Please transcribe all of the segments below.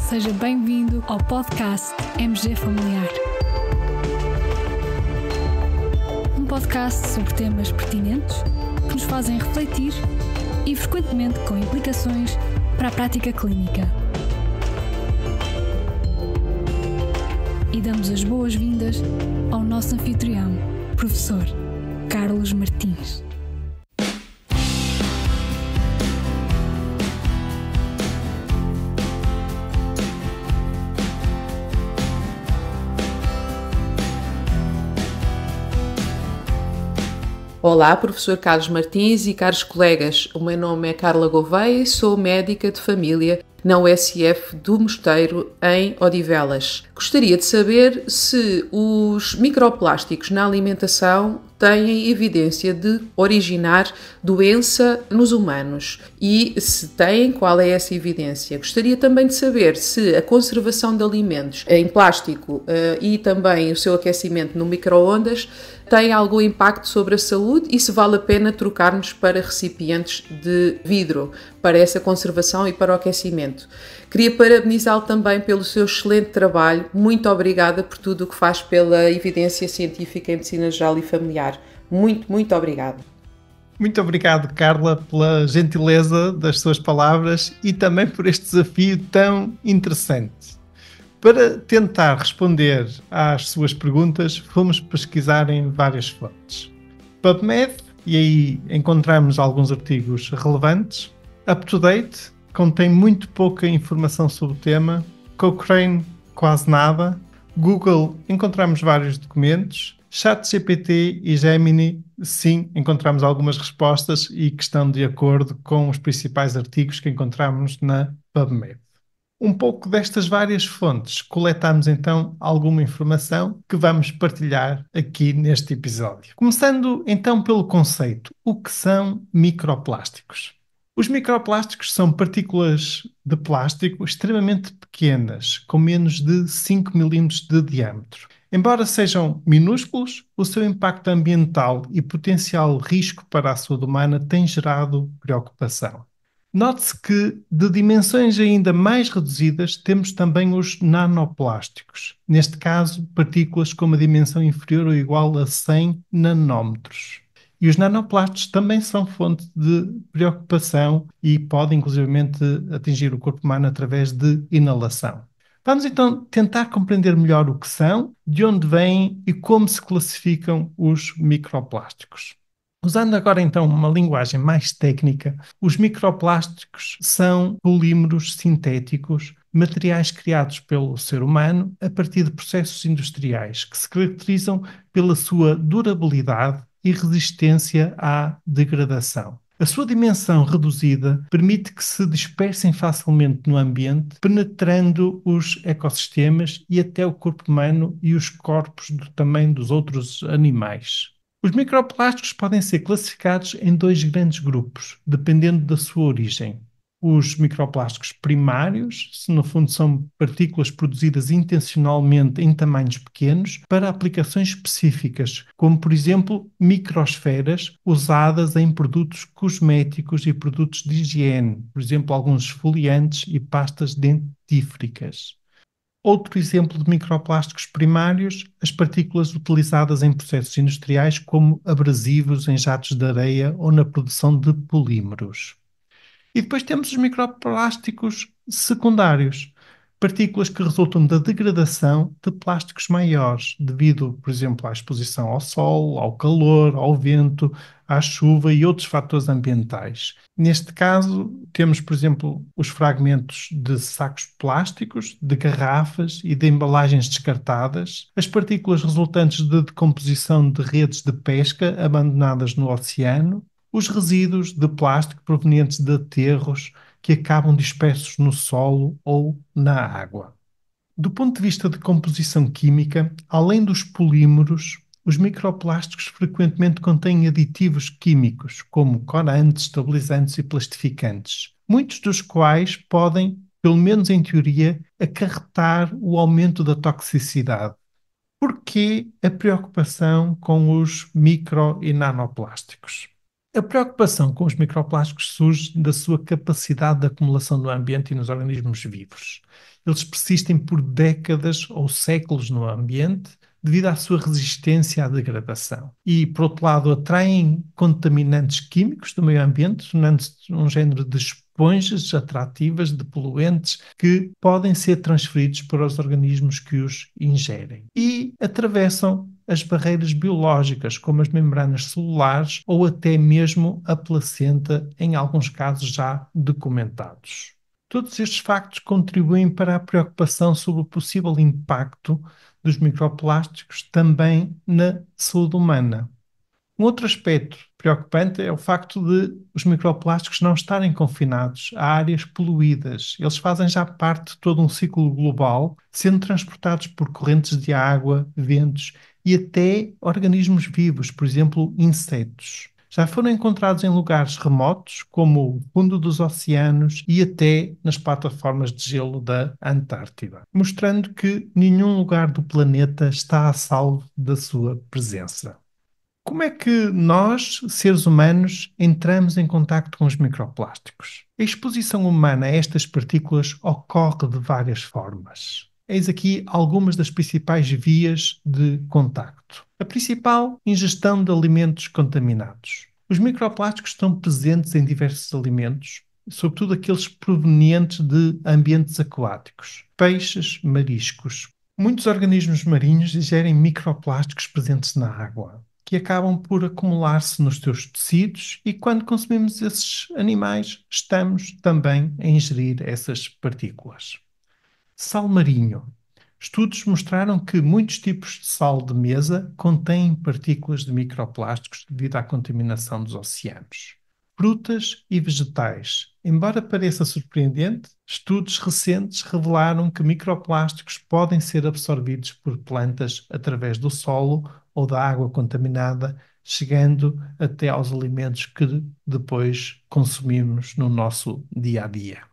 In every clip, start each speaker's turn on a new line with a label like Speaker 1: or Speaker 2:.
Speaker 1: Seja bem-vindo ao podcast MG Familiar. Um podcast sobre temas pertinentes que nos fazem refletir e frequentemente com implicações para a prática clínica. E damos as boas-vindas ao nosso anfitrião, professor Carlos Martins.
Speaker 2: Olá, professor Carlos Martins e caros colegas. O meu nome é Carla Gouveia e sou médica de família na USF do Mosteiro, em Odivelas. Gostaria de saber se os microplásticos na alimentação têm evidência de originar doença nos humanos e, se têm, qual é essa evidência? Gostaria também de saber se a conservação de alimentos em plástico e também o seu aquecimento no micro-ondas tem algum impacto sobre a saúde e se vale a pena trocarmos para recipientes de vidro para essa conservação e para o aquecimento. Queria parabenizá-lo também pelo seu excelente trabalho. Muito obrigada por tudo o que faz pela evidência científica em medicina geral e familiar. Muito obrigada.
Speaker 3: Muito obrigado, Carla, pela gentileza das suas palavras e também por este desafio tão interessante. Para tentar responder às suas perguntas, fomos pesquisar em várias fontes. PubMed, e aí encontramos alguns artigos relevantes. UpToDate, contém muito pouca informação sobre o tema. Cochrane, quase nada. Google, encontramos vários documentos. ChatGPT e Gemini, sim, encontramos algumas respostas e que estão de acordo com os principais artigos que encontramos na PubMed. Um pouco destas várias fontes, coletamos então alguma informação que vamos partilhar aqui neste episódio. Começando então pelo conceito, o que são microplásticos? Os microplásticos são partículas de plástico extremamente pequenas, com menos de 5 milímetros de diâmetro. Embora sejam minúsculos, o seu impacto ambiental e potencial risco para a saúde humana tem gerado preocupação. Note-se que, de dimensões ainda mais reduzidas, temos também os nanoplásticos. Neste caso, partículas com uma dimensão inferior ou igual a 100 nanómetros. E os nanoplásticos também são fonte de preocupação e podem, inclusivamente, atingir o corpo humano através de inalação. Vamos então tentar compreender melhor o que são, de onde vêm e como se classificam os microplásticos. Usando agora então uma linguagem mais técnica, os microplásticos são polímeros sintéticos, materiais criados pelo ser humano a partir de processos industriais que se caracterizam pela sua durabilidade e resistência à degradação. A sua dimensão reduzida permite que se dispersem facilmente no ambiente, penetrando os ecossistemas e até o corpo humano e os corpos também dos outros animais. Os microplásticos podem ser classificados em dois grandes grupos, dependendo da sua origem. Os microplásticos primários, se no fundo são partículas produzidas intencionalmente em tamanhos pequenos para aplicações específicas, como por exemplo microsferas usadas em produtos cosméticos e produtos de higiene, por exemplo alguns esfoliantes e pastas dentífricas. Outro exemplo de microplásticos primários, as partículas utilizadas em processos industriais como abrasivos em jatos de areia ou na produção de polímeros. E depois temos os microplásticos secundários, partículas que resultam da degradação de plásticos maiores, devido, por exemplo, à exposição ao sol, ao calor, ao vento, à chuva e outros fatores ambientais. Neste caso, temos, por exemplo, os fragmentos de sacos plásticos, de garrafas e de embalagens descartadas, as partículas resultantes de decomposição de redes de pesca abandonadas no oceano, os resíduos de plástico provenientes de aterros que acabam dispersos no solo ou na água. Do ponto de vista de composição química, além dos polímeros, os microplásticos frequentemente contêm aditivos químicos, como corantes, estabilizantes e plastificantes, muitos dos quais podem, pelo menos em teoria, acarretar o aumento da toxicidade. Por que a preocupação com os micro e nanoplásticos? A preocupação com os microplásticos surge da sua capacidade de acumulação no ambiente e nos organismos vivos. Eles persistem por décadas ou séculos no ambiente devido à sua resistência à degradação. E, por outro lado, atraem contaminantes químicos do meio ambiente, tornando-se um género de esponjas atrativas de poluentes que podem ser transferidos para os organismos que os ingerem. E atravessam as barreiras biológicas, como as membranas celulares ou até mesmo a placenta, em alguns casos já documentados. Todos estes factos contribuem para a preocupação sobre o possível impacto dos microplásticos também na saúde humana. Um outro aspecto preocupante é o facto de os microplásticos não estarem confinados a áreas poluídas. Eles fazem já parte de todo um ciclo global, sendo transportados por correntes de água, ventos e até organismos vivos, por exemplo, insetos. Já foram encontrados em lugares remotos, como o fundo dos oceanos e até nas plataformas de gelo da Antártida, mostrando que nenhum lugar do planeta está a salvo da sua presença. Como é que nós, seres humanos, entramos em contacto com os microplásticos? A exposição humana a estas partículas ocorre de várias formas. Eis aqui algumas das principais vias de contacto. A principal, ingestão de alimentos contaminados. Os microplásticos estão presentes em diversos alimentos, sobretudo aqueles provenientes de ambientes aquáticos, peixes, mariscos. Muitos organismos marinhos ingerem microplásticos presentes na água, que acabam por acumular-se nos teus tecidos e quando consumimos esses animais, estamos também a ingerir essas partículas. Sal marinho. Estudos mostraram que muitos tipos de sal de mesa contêm partículas de microplásticos devido à contaminação dos oceanos. Frutas e vegetais. Embora pareça surpreendente, estudos recentes revelaram que microplásticos podem ser absorvidos por plantas através do solo ou da água contaminada, chegando até aos alimentos que depois consumimos no nosso dia a dia.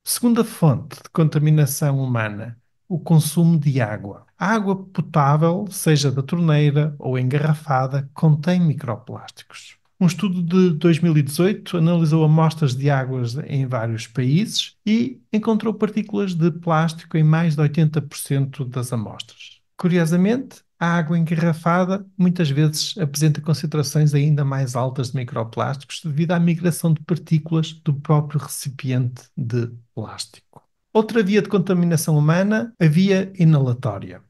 Speaker 3: Segunda fonte de contaminação humana, o consumo de água. A água potável, seja da torneira ou engarrafada, contém microplásticos. Um estudo de 2018 analisou amostras de águas em vários países e encontrou partículas de plástico em mais de 80% das amostras. Curiosamente, a água engarrafada muitas vezes apresenta concentrações ainda mais altas de microplásticos devido à migração de partículas do próprio recipiente de plástico. Outra via de contaminação humana, a via inalatória.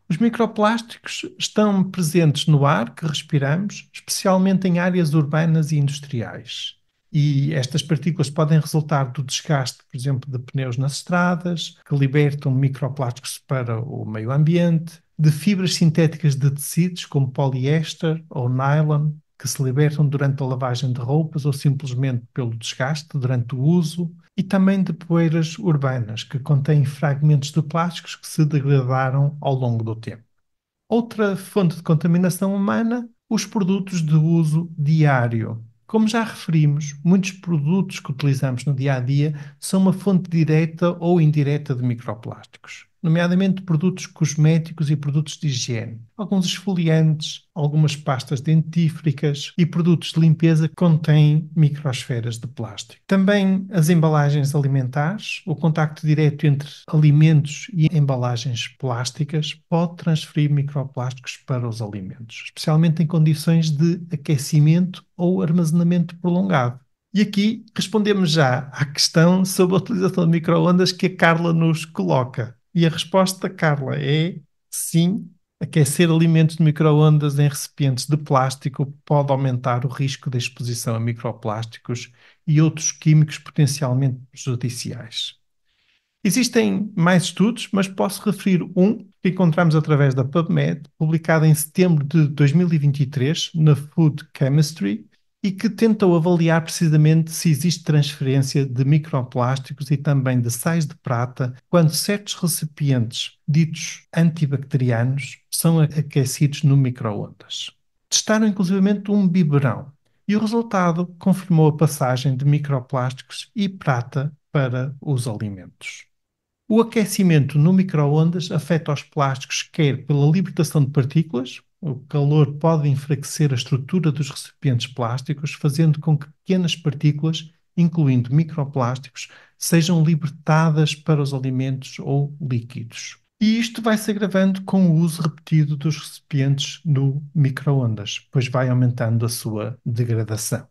Speaker 3: Os microplásticos estão presentes no ar que respiramos, especialmente em áreas urbanas e industriais. E estas partículas podem resultar do desgaste, por exemplo, de pneus nas estradas, que libertam microplásticos para o meio ambiente, de fibras sintéticas de tecidos, como poliéster ou nylon, que se libertam durante a lavagem de roupas ou simplesmente pelo desgaste durante o uso, e também de poeiras urbanas, que contêm fragmentos de plásticos que se degradaram ao longo do tempo. Outra fonte de contaminação humana, os produtos de uso diário. Como já referimos, muitos produtos que utilizamos no dia a dia são uma fonte direta ou indireta de microplásticos, nomeadamente produtos cosméticos e produtos de higiene, alguns esfoliantes, algumas pastas dentífricas e produtos de limpeza que contêm microsferas de plástico. Também as embalagens alimentares, o contacto direto entre alimentos e embalagens plásticas pode transferir microplásticos para os alimentos, especialmente em condições de aquecimento ou armazenamento prolongado. E aqui respondemos já à questão sobre a utilização de micro-ondas que a Carla nos coloca. E a resposta da Carla é sim, aquecer alimentos de micro-ondas em recipientes de plástico pode aumentar o risco de exposição a microplásticos e outros químicos potencialmente prejudiciais. Existem mais estudos, mas posso referir um que encontramos através da PubMed, publicado em setembro de 2023 na Food Chemistry, e que tentou avaliar precisamente se existe transferência de microplásticos e também de sais de prata quando certos recipientes ditos antibacterianos são aquecidos no micro-ondas. Testaram inclusivamente um biberão e o resultado confirmou a passagem de microplásticos e prata para os alimentos. O aquecimento no micro-ondas afeta os plásticos quer pela libertação de partículas, O calor pode enfraquecer a estrutura dos recipientes plásticos, fazendo com que pequenas partículas, incluindo microplásticos, sejam libertadas para os alimentos ou líquidos. E isto vai se agravando com o uso repetido dos recipientes no micro-ondas, pois vai aumentando a sua degradação.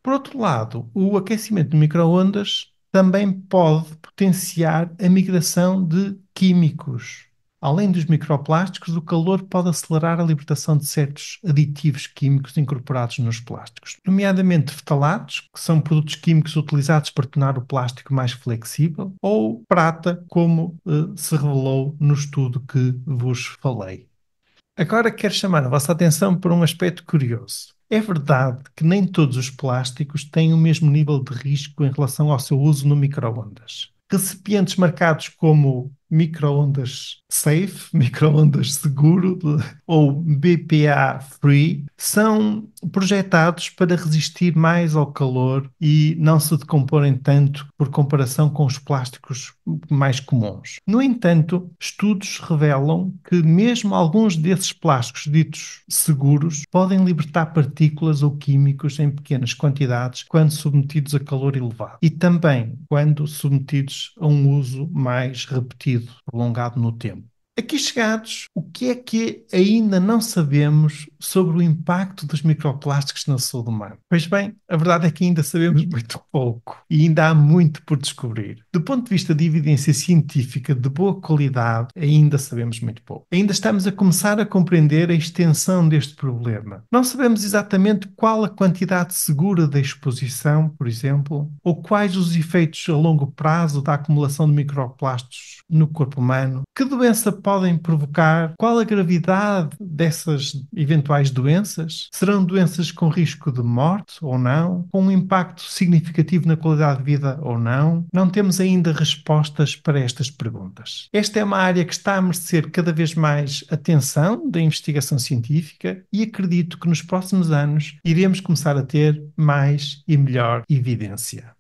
Speaker 3: Por outro lado, o aquecimento de micro-ondas também pode potenciar a migração de químicos. Além dos microplásticos, o calor pode acelerar a libertação de certos aditivos químicos incorporados nos plásticos, nomeadamente ftalatos, que são produtos químicos utilizados para tornar o plástico mais flexível, ou prata, como se revelou no estudo que vos falei. Agora quero chamar a vossa atenção para um aspecto curioso. É verdade que nem todos os plásticos têm o mesmo nível de risco em relação ao seu uso no micro-ondas. Recipientes marcados como micro-ondas safe, micro-ondas seguro ou BPA free são projetados para resistir mais ao calor e não se decomporem tanto por comparação com os plásticos mais comuns. No entanto, estudos revelam que mesmo alguns desses plásticos ditos seguros podem libertar partículas ou químicos em pequenas quantidades quando submetidos a calor elevado e também quando submetidos a um uso mais repetido, prolongado no tempo. Aqui chegados, o que é que ainda não sabemos sobre o impacto dos microplásticos na saúde humana? Pois bem, a verdade é que ainda sabemos muito pouco e ainda há muito por descobrir. Do ponto de vista de evidência científica de boa qualidade, ainda sabemos muito pouco. Ainda estamos a começar a compreender a extensão deste problema. Não sabemos exatamente qual a quantidade segura da exposição, por exemplo, ou quais os efeitos a longo prazo da acumulação de microplásticos no corpo humano, que doença podem provocar, qual a gravidade dessas eventuais doenças, serão doenças com risco de morte ou não, com um impacto significativo na qualidade de vida ou não. Não temos ainda respostas para estas perguntas. Esta é uma área que está a merecer cada vez mais atenção da investigação científica e acredito que nos próximos anos iremos começar a ter mais e melhor evidência.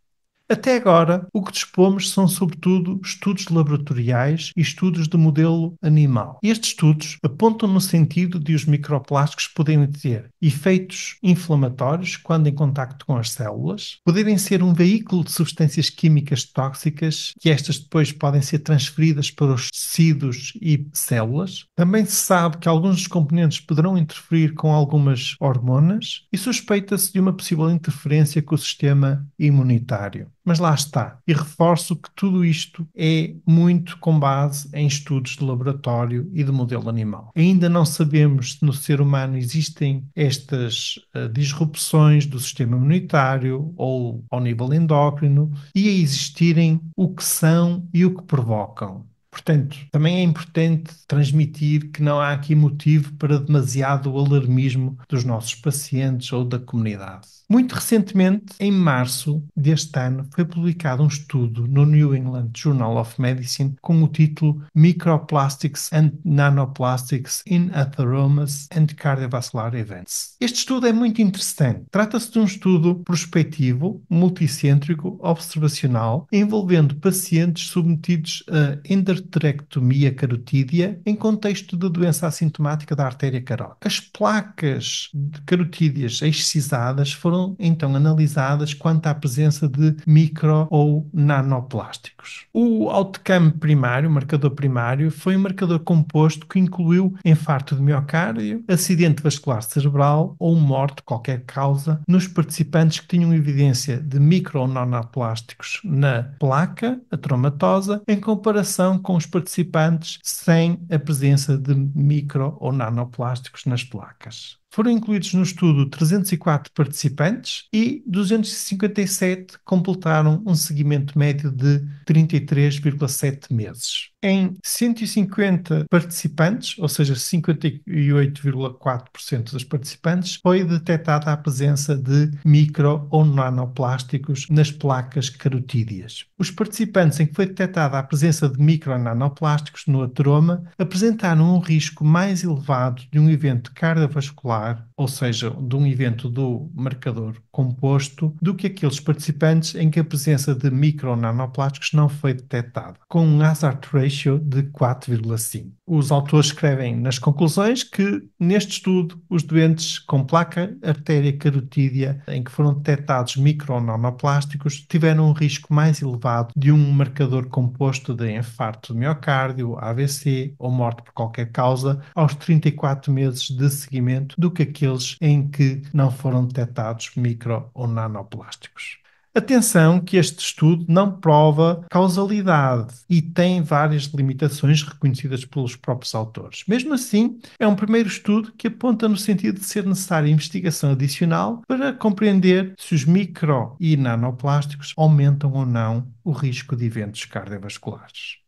Speaker 3: Até agora, o que dispomos são, sobretudo, estudos laboratoriais e estudos de modelo animal. Estes estudos apontam no sentido de os microplásticos poderem ter efeitos inflamatórios quando em contacto com as células, poderem ser um veículo de substâncias químicas tóxicas, que estas depois podem ser transferidas para os tecidos e células. Também se sabe que alguns dos componentes poderão interferir com algumas hormonas e suspeita-se de uma possível interferência com o sistema imunitário. Mas lá está. E reforço que tudo isto é muito com base em estudos de laboratório e de modelo animal. Ainda não sabemos se no ser humano existem estas disrupções do sistema imunitário ou ao nível endócrino e a existirem o que são e o que provocam. Portanto, também é importante transmitir que não há aqui motivo para demasiado alarmismo dos nossos pacientes ou da comunidade. Muito recentemente, em março deste ano, foi publicado um estudo no New England Journal of Medicine com o título Microplastics and Nanoplastics in Atheromas and Cardiovascular Events. Este estudo é muito interessante. Trata-se de um estudo prospectivo, multicêntrico, observacional, envolvendo pacientes submetidos a endarterectomia carotídea em contexto de doença assintomática da artéria carótida. As placas carotídeas excisadas foram então analisadas quanto à presença de micro ou nanoplásticos. O outcome primário, o marcador primário, foi um marcador composto que incluiu infarto de miocárdio, acidente vascular cerebral ou morte de qualquer causa nos participantes que tinham evidência de micro ou nanoplásticos na placa ateromatosa em comparação com os participantes sem a presença de micro ou nanoplásticos nas placas. Foram incluídos no estudo 304 participantes e 257 completaram um seguimento médio de 33,7 meses. Em 150 participantes, ou seja, 58,4% dos participantes, foi detectada a presença de micro ou nanoplásticos nas placas carotídeas. Os participantes em que foi detectada a presença de micro ou nanoplásticos no ateroma apresentaram um risco mais elevado de um evento cardiovascular, ou seja, de um evento do marcador composto do que aqueles participantes em que a presença de micro ou nanoplásticos não foi detectada, com um hazard ratio de 4,5. Os autores escrevem nas conclusões que, neste estudo, os doentes com placa artéria carotídea em que foram detectados micro ou nanoplásticos tiveram um risco mais elevado de um marcador composto de infarto do miocárdio, AVC ou morte por qualquer causa aos 34 meses de seguimento do que aqueles em que não foram detectados micro ou nanoplásticos. Atenção que este estudo não prova causalidade e tem várias limitações reconhecidas pelos próprios autores. Mesmo assim, é um primeiro estudo que aponta no sentido de ser necessária investigação adicional para compreender se os micro e nanoplásticos aumentam ou não o risco de eventos cardiovasculares.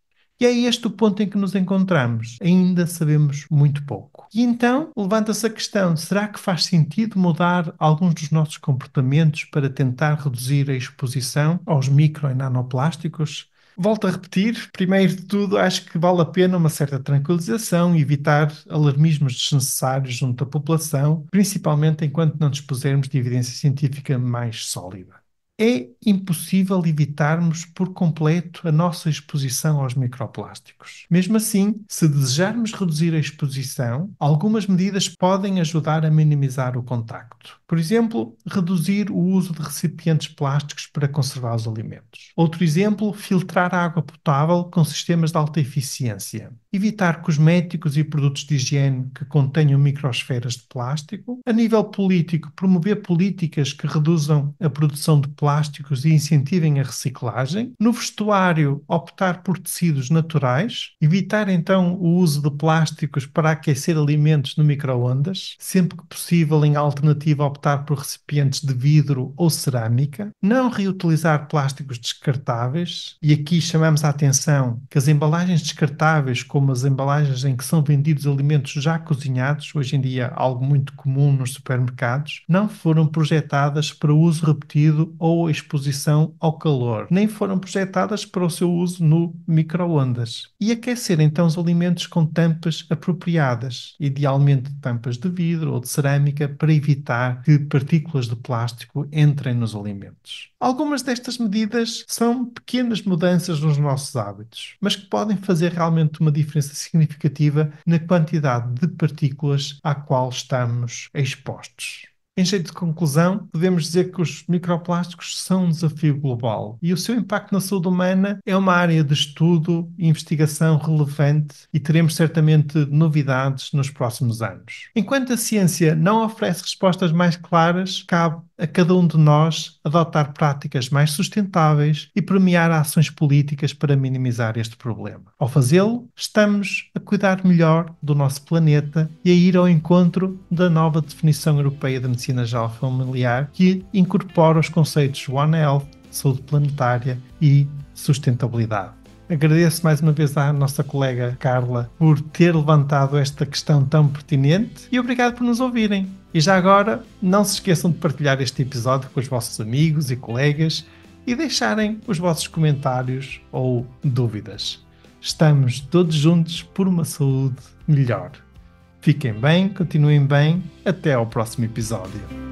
Speaker 3: E é este o ponto em que nos encontramos. Ainda sabemos muito pouco. E então, levanta-se a questão, será que faz sentido mudar alguns dos nossos comportamentos para tentar reduzir a exposição aos micro e nanoplásticos? Volto a repetir, primeiro de tudo, acho que vale a pena uma certa tranquilização e evitar alarmismos desnecessários junto da população, principalmente enquanto não dispusermos de evidência científica mais sólida. É impossível evitarmos por completo a nossa exposição aos microplásticos. Mesmo assim, se desejarmos reduzir a exposição, algumas medidas podem ajudar a minimizar o contacto. Por exemplo, reduzir o uso de recipientes plásticos para conservar os alimentos. Outro exemplo, filtrar a água potável com sistemas de alta eficiência. Evitar cosméticos e produtos de higiene que contenham microsferas de plástico. A nível político, promover políticas que reduzam a produção de plásticos e incentivem a reciclagem. No vestuário, optar por tecidos naturais. Evitar, então, o uso de plásticos para aquecer alimentos no micro-ondas. Sempre que possível, em alternativa, optar por recipientes de vidro ou cerâmica. Não reutilizar plásticos descartáveis. E aqui chamamos a atenção que as embalagens descartáveis, como as embalagens em que são vendidos alimentos já cozinhados, hoje em dia algo muito comum nos supermercados, não foram projetadas para uso repetido ou exposição ao calor, nem foram projetadas para o seu uso no micro-ondas. E aquecer então os alimentos com tampas apropriadas, idealmente tampas de vidro ou de cerâmica, para evitar que partículas de plástico entrem nos alimentos. Algumas destas medidas são pequenas mudanças nos nossos hábitos, mas que podem fazer realmente uma diferença significativa na quantidade de partículas à qual estamos expostos. Em jeito de conclusão, podemos dizer que os microplásticos são um desafio global e o seu impacto na saúde humana é uma área de estudo e investigação relevante e teremos certamente novidades nos próximos anos. Enquanto a ciência não oferece respostas mais claras, cabe a cada um de nós adotar práticas mais sustentáveis e premiar ações políticas para minimizar este problema. Ao fazê-lo, estamos a cuidar melhor do nosso planeta e a ir ao encontro da nova definição europeia de medicina geral familiar, que incorpora os conceitos One Health, saúde planetária e sustentabilidade. Agradeço mais uma vez à nossa colega Carla por ter levantado esta questão tão pertinente e obrigado por nos ouvirem. E já agora, não se esqueçam de partilhar este episódio com os vossos amigos e colegas e deixarem os vossos comentários ou dúvidas. Estamos todos juntos por uma saúde melhor. Fiquem bem, continuem bem. Até ao próximo episódio.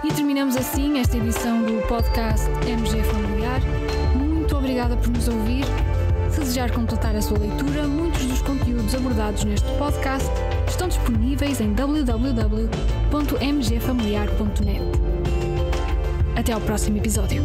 Speaker 1: E terminamos assim esta edição do podcast MG Familiar. Muito obrigada por nos ouvir. Se desejar completar a sua leitura, muitos dos conteúdos abordados neste podcast estão disponíveis em www.mgfamiliar.net. Até ao próximo episódio.